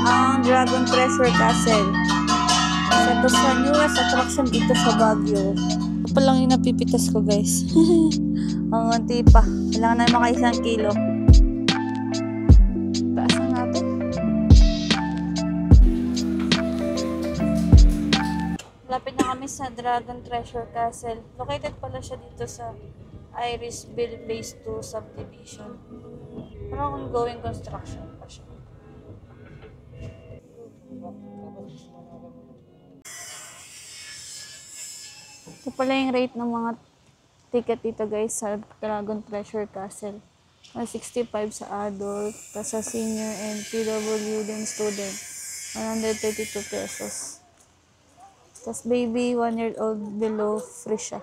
ang Dragon Treasure Castle. Isa to sa newest attraction dito sa Baguio. Ito pa lang yung napipitas ko, guys. Ang unti pa. Kailangan na maka 1 kilo. Taas na natin. Lapit na kami sa Dragon Treasure Castle. Located pala siya dito sa Irisville Phase 2 subdivision. Parang ongoing construction pa siya. Ito pala yung rate ng mga ticket dito, guys, sa Dragon Treasure Castle. 65 sa adult, tapos sa senior and PWD and student, 132 pesos. Tapos baby, 1 year old below, free siya.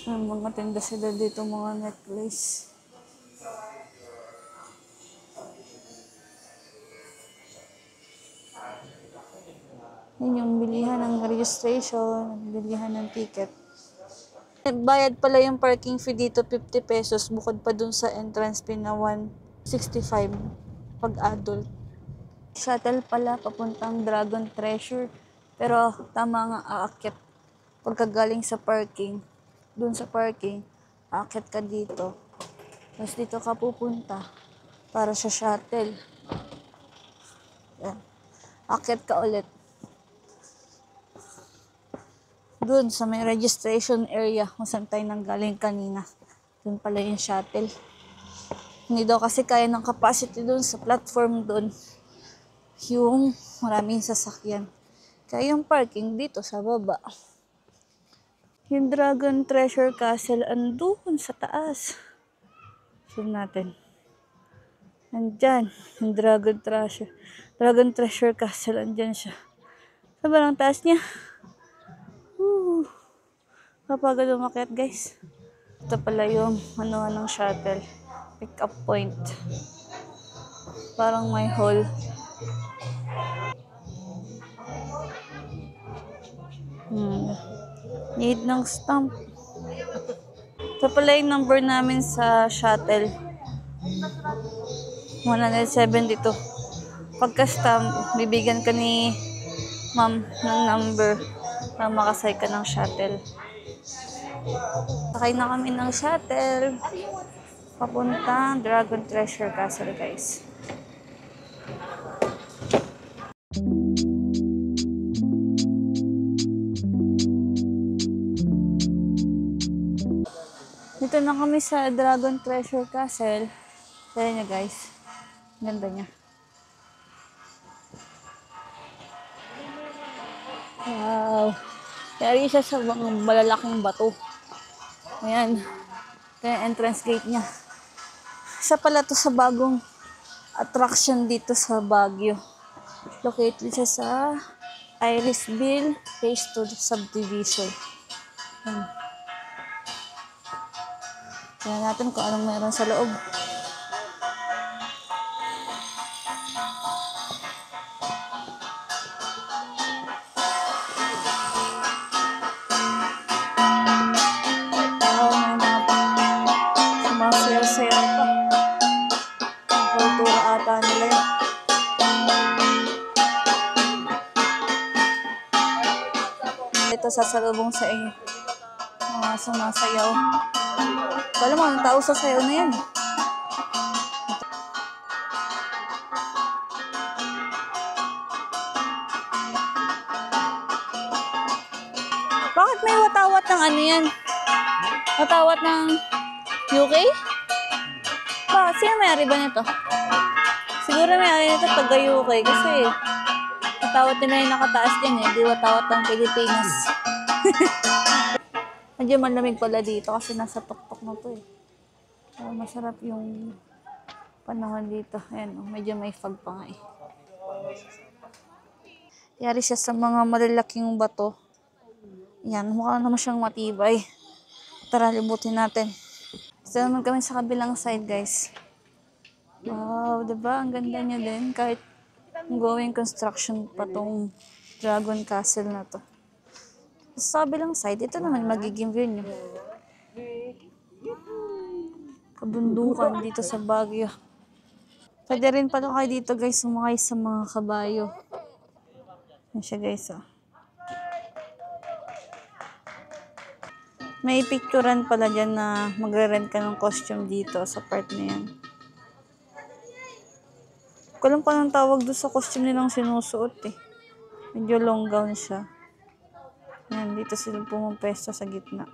Mga tinda sila dito, mga necklace. Yan yung bilihan ng registration, bilihan ng ticket. Bayad pala yung parking fee dito, 50 pesos, bukod pa dun sa entrance fee na 165 pag adult. Shuttle pala papuntang Dragon Treasure, pero tama nga, aakyat pagkagaling sa parking. Dun sa parking, aakyat ka dito. Tapos dito ka pupunta para sa shuttle. Yan. Aakyat ka ulit. Dun sa may registration area kung saan tayo nanggaling kanina. Dun pala yung shuttle. Hindi daw kasi kaya ng capacity dun sa platform dun. Yung maraming sasakyan. Kaya yung parking dito sa baba. Yung Dragon Treasure Castle andun sa taas. Zoom natin. Andyan. Yung Dragon Treasure Castle. Andyan siya. Sobrang taas niya. Kapag umakyat, guys. Ito pala yung ng shuttle. Pick up point. Parang may hall. Need ng stamp. Ito pala yung number namin sa shuttle. 172. Pagka-stamp, bibigyan ka ni ma'am ng number para makasay ka ng shuttle. Sakay na kami ng shuttle. Papuntang Dragon Treasure Castle, guys. Dito na kami sa Dragon Treasure Castle. Tignan niyo, guys. Ganda niya. Wow. Kaya siya sa mga malalaking bato. Ayan. Ito yung entrance gate niya. Isa pala to sa bagong attraction dito sa Baguio. Located siya sa Irisville Phase 2 subdivision. Ayan. Tingnan natin kung anong meron sa loob. Sumasayaw-sayaw pa. Ang kultura ata nila yun. Ito sasalubong sa inyo. Mga sumasayaw. Alam mo, ang tao sa sayaw na yan. Bakit may watawat ng ano yan? Watawat ng UK? Bakit? Sino may-ari ba nito? Siguro may-ari nito taga UK kasi watawat nila yung nakataas din eh. Di watawat ng Pilipinas. Medyo malamig pala dito kasi nasa tuktok na to eh. Masarap yung panahon dito. Ayan, medyo may fog pa nga eh. Yari siya sa mga malalaking bato. Yan, mukha naman siyang matibay. Tara, libutin natin. Gusto naman kami sa kabilang side, guys. Wow, diba? Ang ganda niya din. Kahit ongoing construction pa tong Dragon Castle na to. Sa kabilang side, ito naman magiging view nyo. Kabundukan dito sa Baguio. Pwede rin pala kayo dito guys, sumakay sa mga kabayo. Yan siya guys, oh. May picturean pala dyan na magre-rent ka ng costume dito sa part na yan. Kulang pa ng tawag doon sa costume nilang sinusuot eh. Medyo long gown siya. Yan, dito sila pumapwesto sa gitna.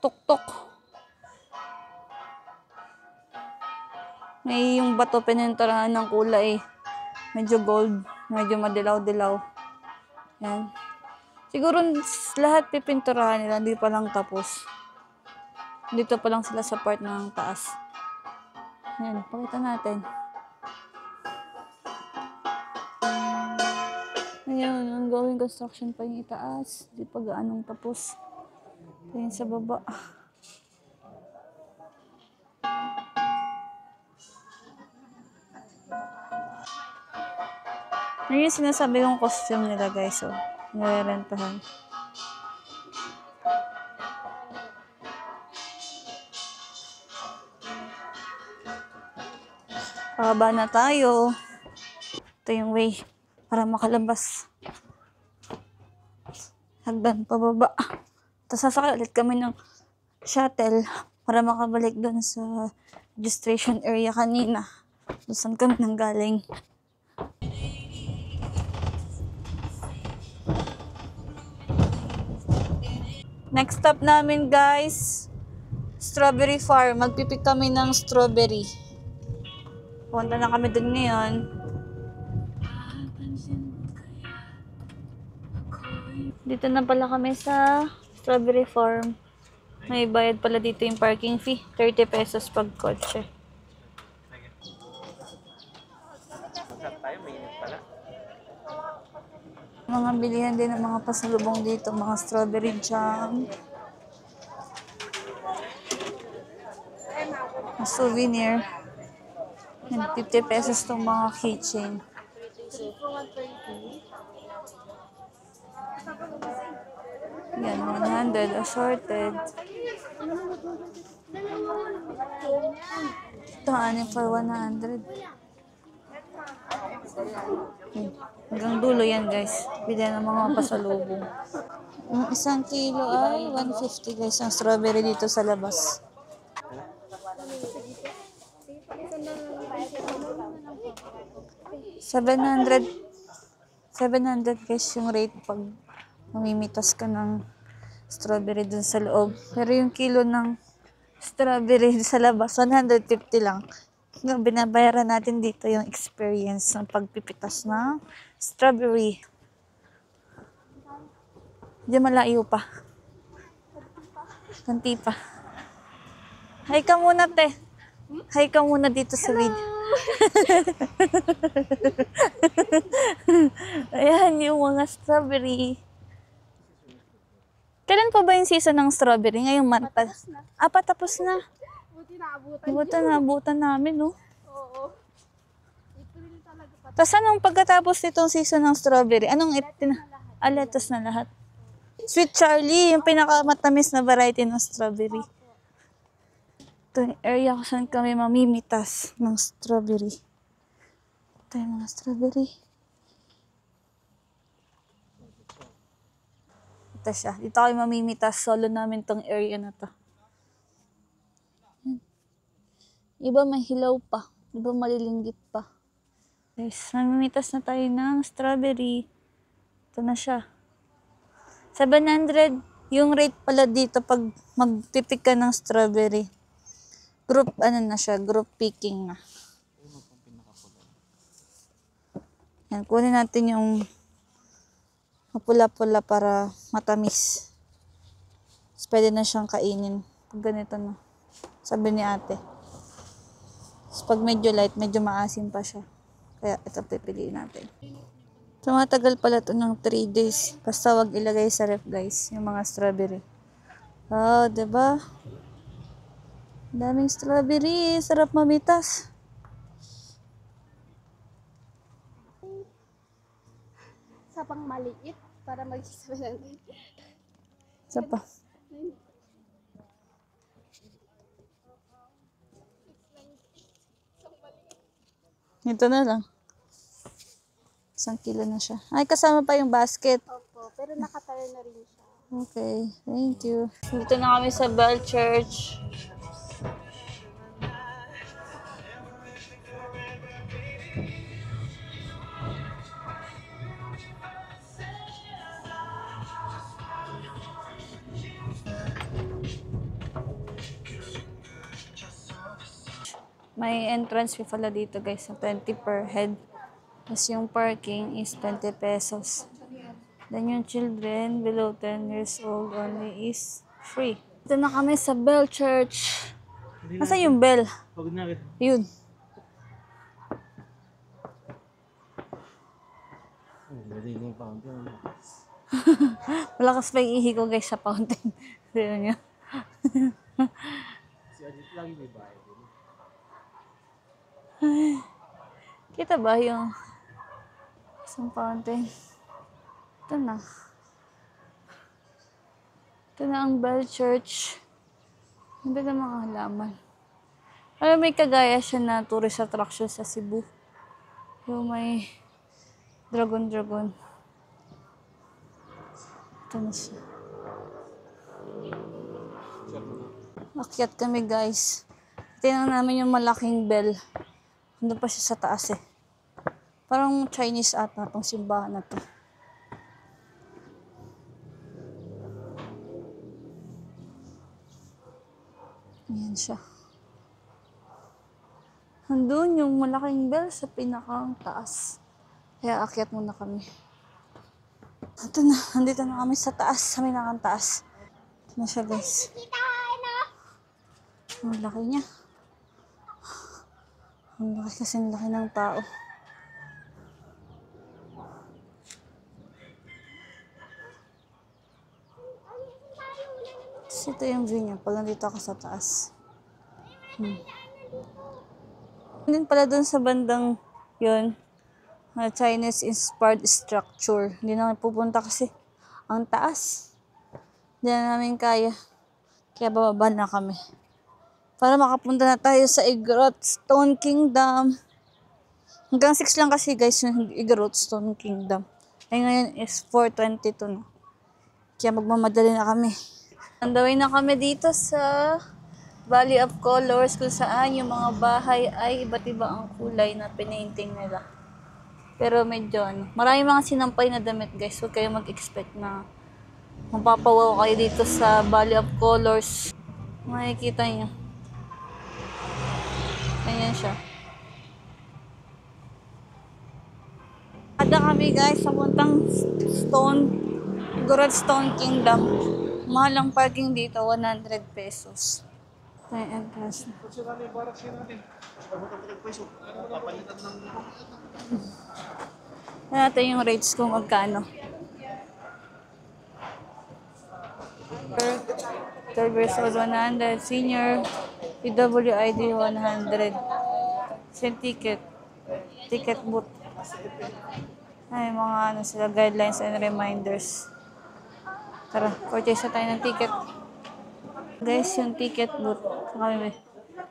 Tuktok. May yung bato pininturahan ng kulay. Medyo gold. Medyo madilaw-dilaw. Yan. Siguro lahat pipinturahan nila. Hindi pa lang tapos. Dito pa lang sila sa part ng taas. Yan. Pakita natin. Ayan. Ongoing construction pa yung itaas. Hindi pa gaanong tapos. Ayan sa baba. Ayan yung sinasabi kong costume nila guys. So, nire-rentahan. Pababa na tayo. Ito yung way para makalabas. Hagdan pababa. Tapos sasakay ulit kami ng shuttle para makabalik doon sa registration area kanina. Doon saan kami nanggaling. Next stop namin guys, Strawberry Farm. Magpipik kami ng strawberry. Punta na kami doon ngayon. Dito na pala kami sa Strawberry Farm. May bayad pala dito yung parking fee. 30 pesos pag kotse. Mga bilihan din ng mga pasalubong dito. Mga strawberry jam. Mga souvenir. And 50 pesos itong mga keychain. Yan, 100 assorted. Ito, anin for 100. Hanggang dulo yan guys. Bili ng mga pasalubong. Yung 1 kilo ay 150 guys ang strawberry dito sa labas. 700 guys yung rate pag mamimitas ka ng strawberry dun sa loob. Pero yung kilo ng strawberry sa labas, 150 lang. Yung binabayaran natin dito yung experience ng pagpipitas ng strawberry. Diyan malayo pa. Kanti pa. Hi ka muna, te. Hi ka muna dito sa video. Ayan yung mga strawberry. Kailan pa ba yung season ng strawberry? Ngayong month pa? Ah, patapos na. Buti naabutan namin, no? Oo. Tapos anong pagkatapos nitong season ng strawberry? Anong lettuce na lahat? Sweet Charlie, yung pinakamatamis na variety ng strawberry. Ito yung area kung saan kami mamimitas ng strawberry. Ito yung mga strawberry. Ito siya. Dito kami mamimitas. Solo namin tong area na to. Iba may hilaw pa. Iba malilinggit pa. Guys, mamimitas na tayo ng strawberry. Ito na siya. 700 yung rate pala dito pag magpipik ka ng strawberry. Group, na siya, group picking na. Yan, kunin natin yung mapula-pula para matamis. Tapos pwede na siyang kainin. Pag ganito na. Sabi ni ate. Tapos pag medyo light, medyo maasim pa siya. Kaya ito pipiliin natin. Tumatagal pala to ng 3 days. Basta wag ilagay sa ref, guys, yung mga strawberry. Oh, diba? Daming strawberry. Sarap mamitas. Sa pang maliit para mag-isa natin. Isa pa. Ito na lang. 1 kilo na siya. Ay, kasama pa yung basket. Opo, pero nakatala na rin siya. Okay, thank you. Dito na kami sa Bell Church. May entrance fee pala dito, guys, na 20 per head. Tapos yung parking is 20 pesos. Then yung children below 10 years old only is free. Dito na kami sa Bell Church. Nasaan yung bell? Yun. Malakas pa yung ihi ko, guys, sa fountain. Sino niya? Kita ba yung isang fountain? Ito na. Ito na ang Bell Church. Hindi na mga halaman. Alam, may kagaya siya na tourist attraction sa Cebu. Yung may dragon. Ito na siya. Akyat kami, guys. Tingnan namin yung malaking bell. Nandun pa siya sa taas eh. Parang Chinese ata itong simbahan na to. Ayan siya. Nandun yung malaking bell sa pinakang taas. Kaya akyat muna kami. Ito na. Nandito na kami sa taas. Sa pinakang taas. Ito na siya, guys. Ang laki niya. Ang laki kasi ang laki ng tao. Tapos ito yung view niya pag nandito ako sa taas. Din pala dun sa bandang yun, Chinese-inspired structure. Hindi na kami pupunta kasi ang taas. Hindi na namin kaya. Kaya bababa na kami. Para makapunta na tayo sa Igorot Stone Kingdom. Hanggang 6 lang kasi, guys, yung Igorot Stone Kingdom. Ay ngayon is 4:22 na. Kaya magmamadali na kami. On the way na kami dito sa Valley of Colors kung saan yung mga bahay ay iba't iba ang kulay na pinainting nila. Pero medyo maraming mga sinampay na damit, guys. Huwag kayo mag-expect na mapapawaw kayo dito sa Valley of Colors. Makikita niyo. Ayan siya. Ada kami, guys, sa puntang Igorot Stone Kingdom. Mahal ang parking dito, 100 pesos. Ito yung entrance. Tignan natin yung rates kung magkano. Third years old, 100. Senior, PWID, 100. Same ticket. Ticket booth. Ay, mga ano sila, guidelines and reminders. Tara, purchase na tayo ng ticket. Guys, yung ticket booth. Kami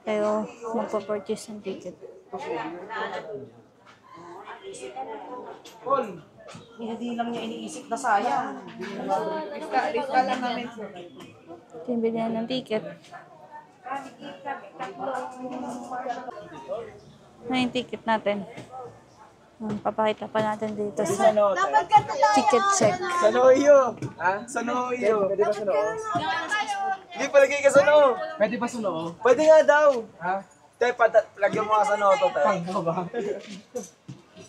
tayo magpa-purchase ng ticket. Hindi lang niya iniisip na sayang. Rika lang namin. Ito yung bilihan ng ticket. Na yung ticket natin. Papakita pa natin dito sa ticket check. Sa Noyo. Ha? Sa Noyo. Pwede ba sa Noo? Hindi, palagay ka sa Noo. Pwede ba sa Noo? Pwede nga daw. Ha? Tay, lagyan mo nga sa Noo to, tay. Ano ba?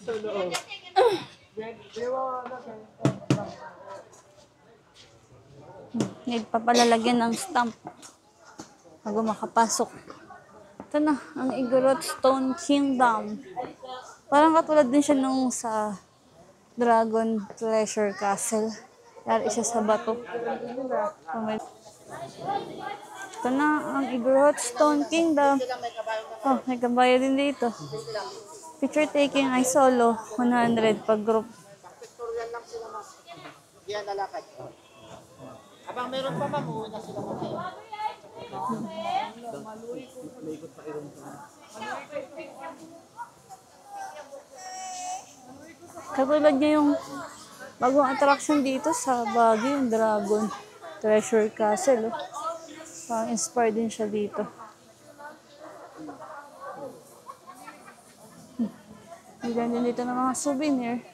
Sa Noo. Need pa pala lagyan ng stamp bago makapasok. Ito na, ang Igorot Stone Kingdom. Parang katulad din siya nung sa Dragon Pleasure Castle. Yari siya sa bato. Ito na ang Igorot Stone Kingdom. Oh, may kabayo din dito. Picture taking ay solo. 100 pag group. Abang meron pa ma'am, uwi na sila mamaya. Katulad niya yung bagong attraction dito sa Baguio, yung Dragon Treasure Castle. Oh. Parang inspired din siya dito. Bigyan din dito ng mga souvenir.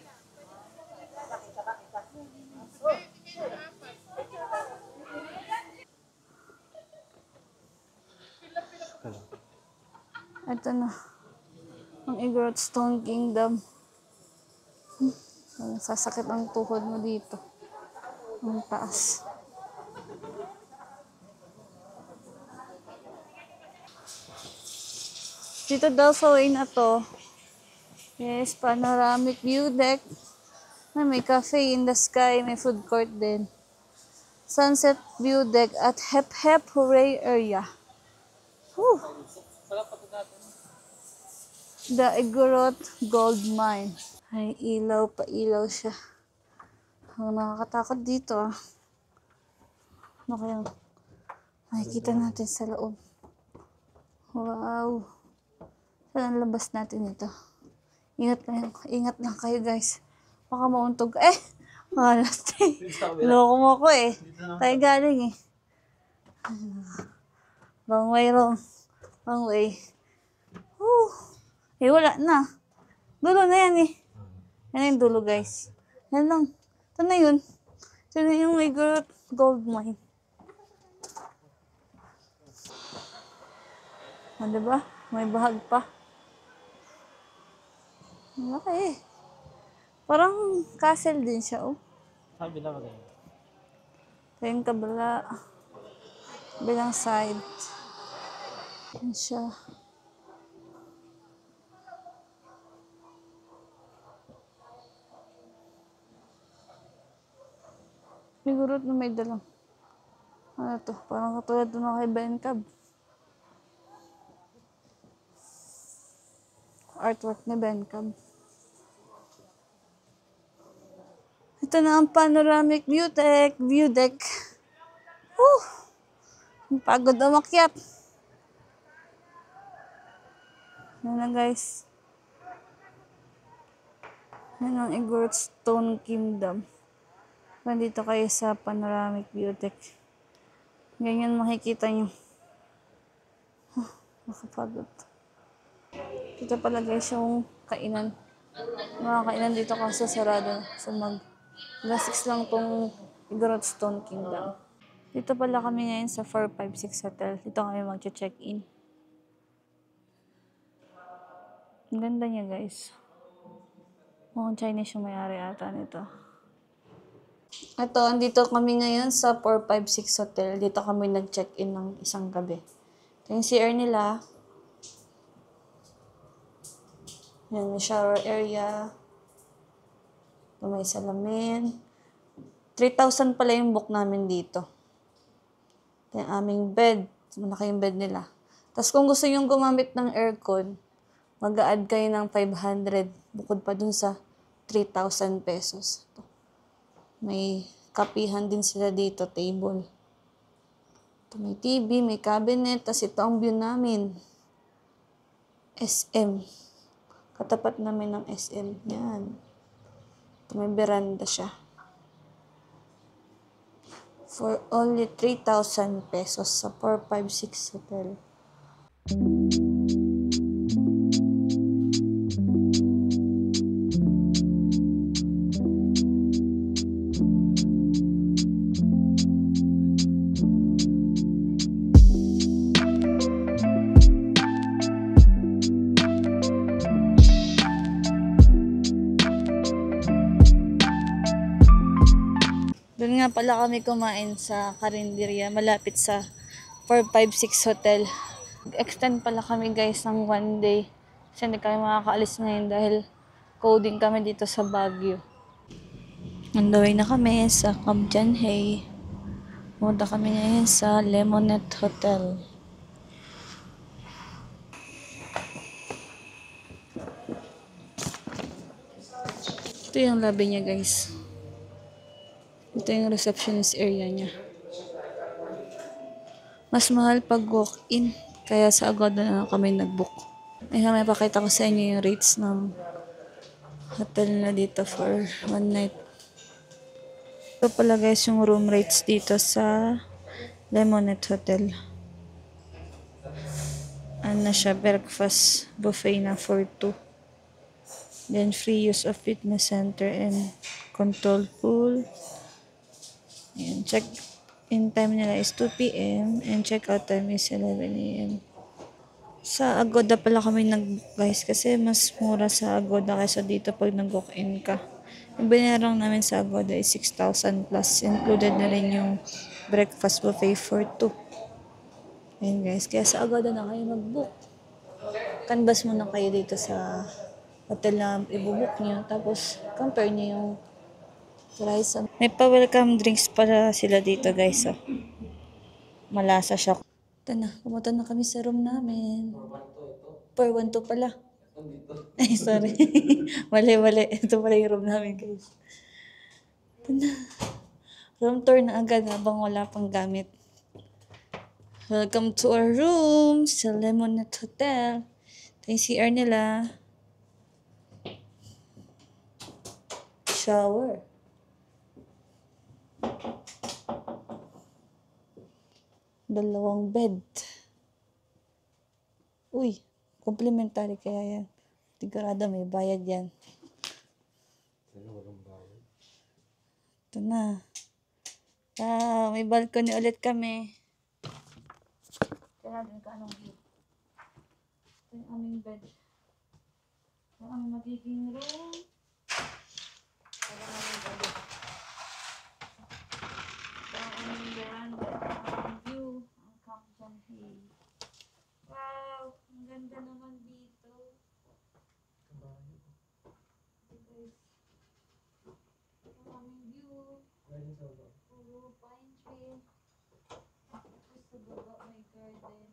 Ito na. Ang Igorot Stone Kingdom. Sasakit ang tuhod mo dito. Ang taas. Dito daw sa way na to. Yes, panoramic view deck. May cafe in the sky. May food court din. Sunset view deck at Hep Hep Hooray area. Whew. The Igorot Gold Mine. Ay, ilaw pa ilaw siya. Ang nakakatakot dito ah. Ano kaya makikita natin sa loob? Wow. Saan ang labas natin ito? Ingat lang kayo guys. Baka mauntog. Malas eh. Loko mo ko eh. Tayo galing eh. Wrong way, wrong. Wrong way. Wala na. Dulo na yan eh. Yan yung dulo guys. Yan lang. Ito na yun. Ito na yung Igorot Gold Mine. Diba? May bahag pa. Okay. Parang castle din siya, oh. Sabi na maganda. Ito yung kabila. Bilang side. Yan siya. Igorot na may dalang. Ano to? Parang katulad ito na kay Bencab. Artwork ni Bencab. Ito na ang panoramic view deck. Whew! Ang pagod umakyat. Yan na guys. Yan ang Igorot Stone Kingdom. Nandito kayo sa panoramic view deck. Ganyan makikita nyo. Nakapagod. Dito pala guys yung kainan. Mga kainan dito kasi sarado. So alas 6 lang tong Igorot Stone Kingdom. Dito pala kami ngayon sa 456 Hotel. Dito kami mag-check-in. Ang ganda niya guys. Mukhang Chinese yung may-ari ata nito. Ito, andito kami ngayon sa 456 Hotel. Dito kami nag-check-in ng isang gabi. Ito yung CR nila. Yan, may shower area. Ito may salamin. 3,000 pala yung book namin dito. Ito yung aming bed. Malaki yung bed nila. Tapos kung gusto nyo gumamit ng aircon, mag-a-add kayo ng 500 bukod pa dun sa 3,000 pesos. Ito. May kapihan din sila dito, table. Ito may TV, may cabinet, tas ito ang view namin. SM. Katapat namin ng SM. Yan. Ito may veranda siya. For only 3,000 pesos sa 456 Hotel. Doon nga pala kami kumain sa Karinderya, malapit sa 456 Hotel. Extend pala kami guys ng 1 day. Kasi hindi kami makakaalis ngayon dahil coding kami dito sa Baguio. On the way na kami sa Kamjanhay. Punta kami ngayon sa Lemonette Hotel. Ito yung lobby niya, guys. Ito yung receptionist area niya. Mas mahal pag walk-in. Kaya sa Agoda na lang kami nag-book. Ay, may pakita ko sa inyo yung rates ng hotel na dito for one night. Ito pala guys yung room rates dito sa Lemonette Hotel. Ano na siya, breakfast buffet na for 2. Then free use of fitness center and controlled pool. Ayan, check-in time nila is 2 p.m. and check-out time is 11 a.m. Sa Agoda pala kami nag-book guys kasi mas mura sa Agoda kaysa dito pag nag-walk-in ka. Yung binayaran namin sa Agoda is 6,000 plus. Included na rin yung breakfast buffet for 2. Ayan guys, kaya sa Agoda na kayo mag-book. Canvas muna kayo dito sa hotel na i-book nyo. Tapos compare nyo yung price. May pa-welcome drinks para sila dito guys. Oh. Malasa siya. Ito na, pumunta na kami sa room namin. 412 pala. Ay, sorry. Mali. Ito pala yung room namin, guys. Ito na. Room tour na agad habang wala pang gamit. Welcome to our room sa Lemonette Hotel. Ito yung CR nila. Shower. Dalawang bed. Uy, complimentary kaya yan. Sigurado may bayad yan. Ito na. May balcony ulit kami. Kaya natin ka anong view. Ito yung aming bed. Ito ang magiging room. Ito ang aming bed. Ito ang aming veranda. Wow, ang ganda naman dito. Guys, ang aming view. Puro pine tree. Tapos sa baba may garden.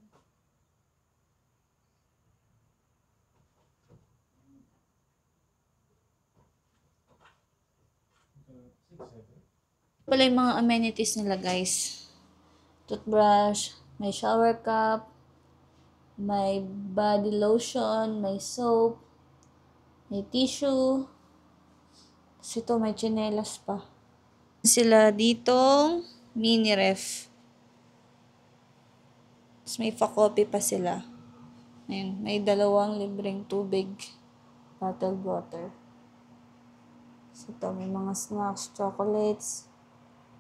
Pala yung mga amenities nila guys. Toothbrush, may shower cup, may body lotion, may soap, may tissue. Tapos ito may tsinelas pa. Sila ditong mini ref. Tapos may pa-coffee pa sila. Ayun, may 2 libreng tubig. Bottled water. So ito may mga snacks, chocolates,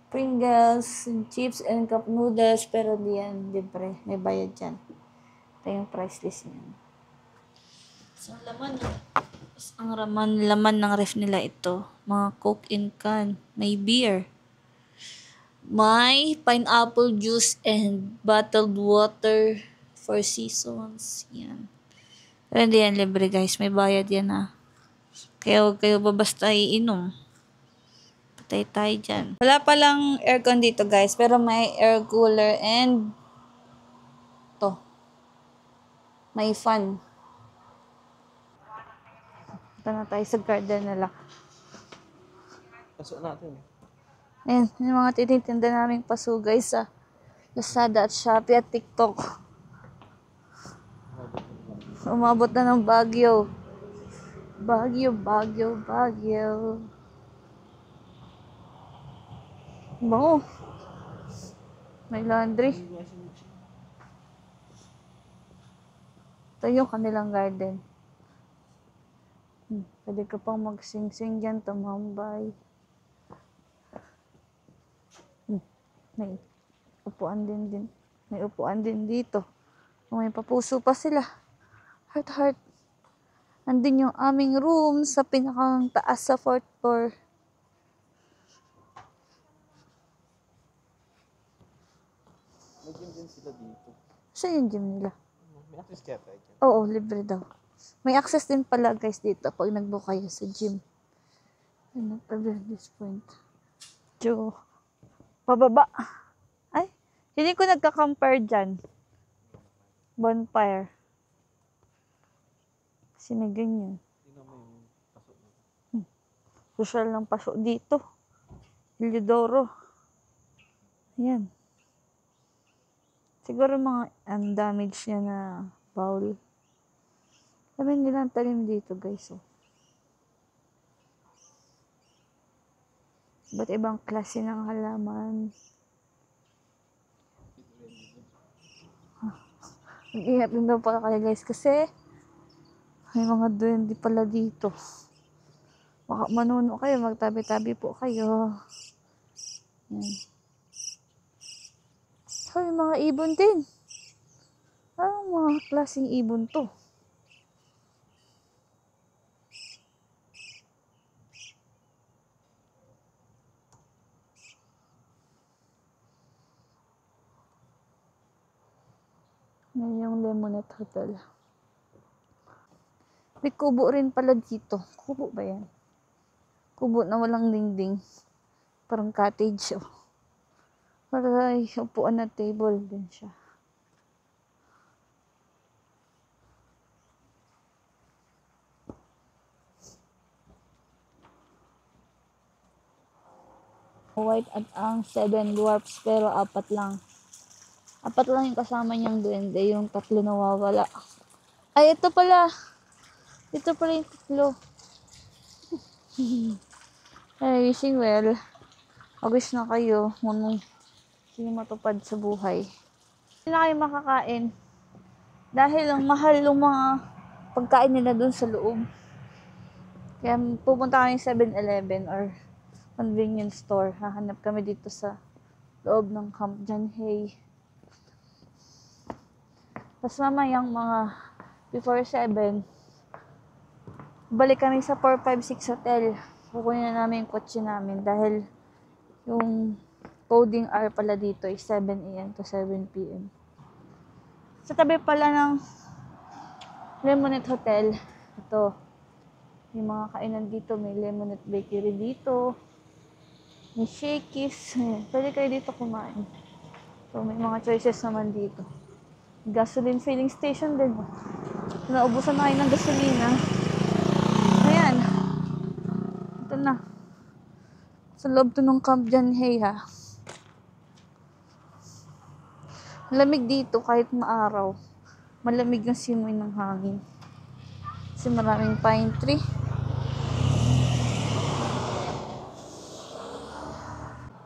Pringles, chips, and cup noodles. Pero di yan libre. May bayad yan. Ito yung price list niyan. So, laman ng ref nila ito. Mga Coke in can. May beer. May pineapple juice and bottled water 4 seasons. Yan. Pero hindi yan libre guys. May bayad yan Kaya huwag kayo basta iinom. Patay tayo dyan. Wala palang aircon dito guys. Pero may air cooler and may fan. Punta na tayo sa garden nila. Pasok natin. Ayan, yung mga tinitinda naming paso guys sa Lazada at Shopee at TikTok. Umabot na ng Baguio. Baguio. Bango. May laundry. Ito yung kanilang garden. Pwede ka pang magsing-sing dyan, tumambay. May upuan din. May upuan din dito. May papuso pa sila. Heart. Andin yung aming room sa pinakang taas sa 4th floor. May gym din sila dito. Saan yung gym nila? May access kaya tayo dyan. Oo, libre daw. May access din pala guys dito pag nag-book kayo sa gym. Ano tabi this point? Jo. Pababa. Ay, hindi ko nagka-compare dyan. Bonfire. Kasi may ganyan. Social ng paso dito. Ilidoro. Ayan. Siguro mga damage niya na bowl. Sabi nila ang talim dito, guys. Oh. Ba't ibang klase ng halaman? Mag-ingat din daw pala kayo, guys, kasi may mga duwende pala dito. Baka manuno kayo, magtabi-tabi po kayo. Yan. So, yung mga ibon din. Anong mga klaseng ibon to? Yan yung Lemonette Hotel. May kubo rin pala dito. Kubo ba yan? Kubo na walang dingding. Parang cottage. Oh. Para upuan na table din siya. White at ang 7 dwarfs pero 4 lang. 4 lang yung kasama niyang duwende. Yung 3 nawawala. Ay, ito pala. Ito pala yung 3. Ay, wishing well. Mag-wish na kayo. Munong hindi matupad sa buhay. Hindi na kayo makakain. Dahil ang mahal yung mga pagkain nila dun sa loob. Kaya pupunta kami sa 7-Eleven or convenience store. Hahanap kami dito sa loob ng Camp Janhay. Tapos mamayang mga before 7, balik kami sa 456 Hotel. Kukunin na namin yung kotse namin dahil yung coding hour pala dito is 7 a.m. to 7 p.m. Sa tabi pala ng Lemonette Hotel, ito, yung mga kainan dito, may Lemonette Bakery dito, may Shakey's, pwede kayo dito kumain. So, may mga choices naman dito. Gasoline filling station din. Naubusan na kayo ng gasolina. Ayan. Ito na. Sa loob to ng Camp Janhay, ha. Malamig dito kahit maaraw. Malamig yung simoy ng hangin. Kasi maraming pine tree.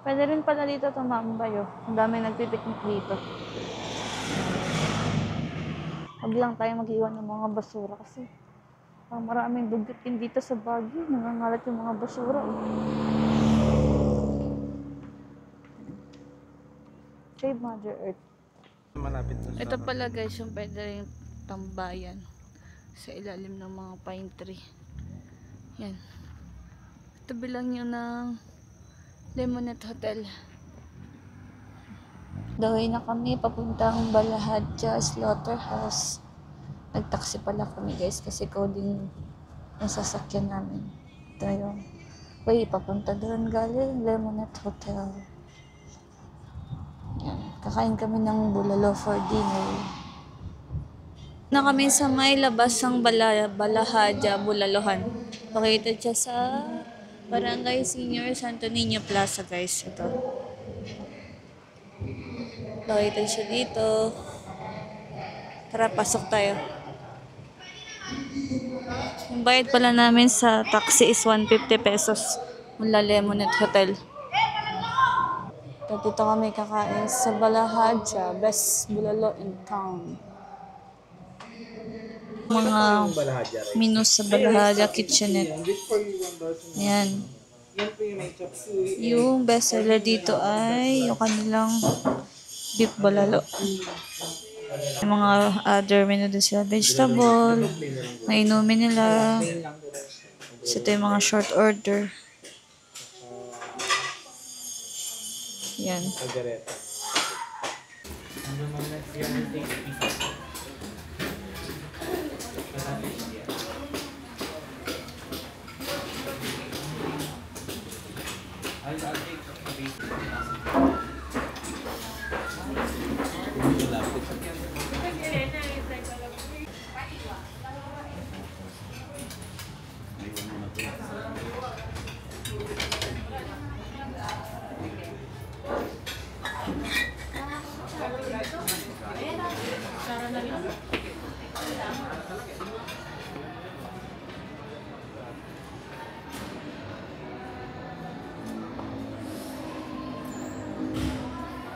Pwede rin pala dito tumambay, oh. Ang dami nagpipiknik dito. Huwag lang tayo mag-iwan ng mga basura kasi maraming dugutin dito sa Baguio. Nangangalat yung mga basura. Save Mother Earth. Malapit na Ito pala, guys, yung pwede rin tambayan sa ilalim ng mga pine tree. Yan. Tabi lang yun ng Lemonette Hotel. Daway na kami papuntang Balahadja Slaughterhouse. Nagtaksi pala kami, guys, kasi coding yung sasakyan namin. Ito yung way papunta doon galing Lemonette Hotel. Yan. Kakain kami ng bulalo for dinner. Na kami sa may labas ng Balahadja, Bulalohan. Located siya sa Barangay Senior Santo Niño Plaza, guys. Ito. Located siya dito. Tara, pasok tayo. Yung bayad pala namin sa taxi is 150 pesos mula Lemonette Hotel. Dito kami kakain sa Balahadja, best bulalo in town. Mga menus sa Balahadja Kitchenette. Ayan. Yung best seller dito ay yung kanilang beef balalo. Yung mga other menu din sila, vegetable, may inumin nila. So, ito yung mga short order. Yan.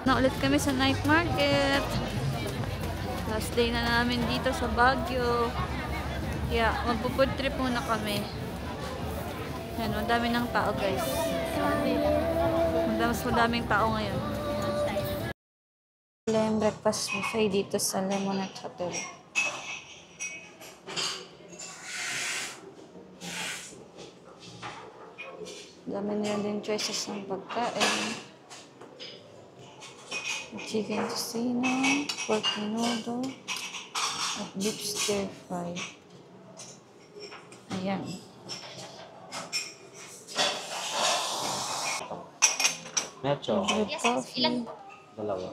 Na ulit kami sa night market. Last day na namin dito sa Baguio. Kaya magpo-food trip muna kami. Yan, madami ng tao guys. Mas madaming tao ngayon. Yung breakfast buffet dito sa Lemonette Hotel. Dami nila din choices ng pagkain. Chicken tocino, pork menudo, at beef stir fry. Ayan. Metro. With coffee. Dalawa.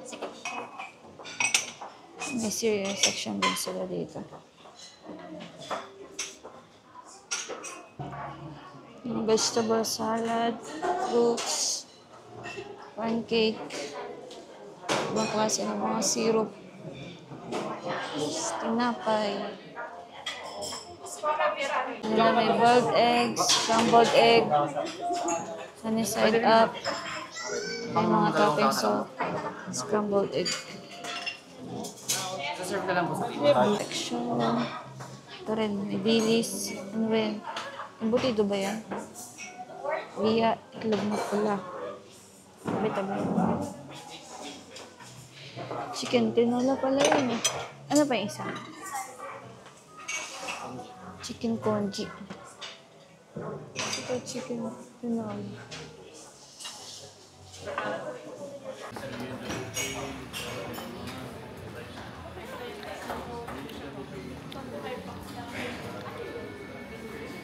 May cereal section din sila dito. Yung vegetable salad, fruits, pancake, ibang klase ng mga syrup, tinapay. May boiled eggs, scrambled egg, sunny side up, may mga toppings so scrambled egg. Serve na lang po sa Section. Ito rin, may dilis. Ano ba yan? Embutido ba yan? Liya, itlog na pula. Tabi-tabi. Chicken tinola pala yun eh. Ano pa yung isa? Chicken congee. Ito chicken tinola.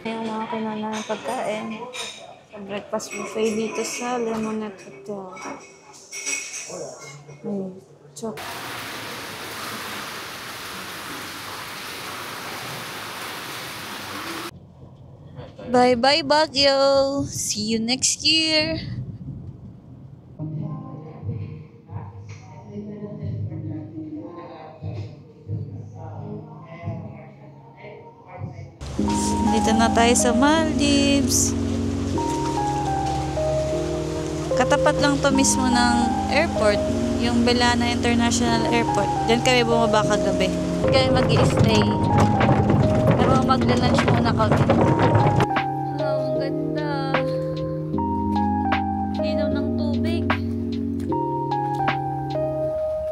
Yung mga kinuha ng pagkain sa breakfast buffet dito sa Lemonette Hotel. Chok. Bye-bye, Baguio! See you next year! Dito na tayo sa Maldives. Katapat lang to mismo ng airport, yung Belana International Airport. Diyan kami bumaba kagabi. Kaya mag-i-stay. Pero magla-lunch muna kami.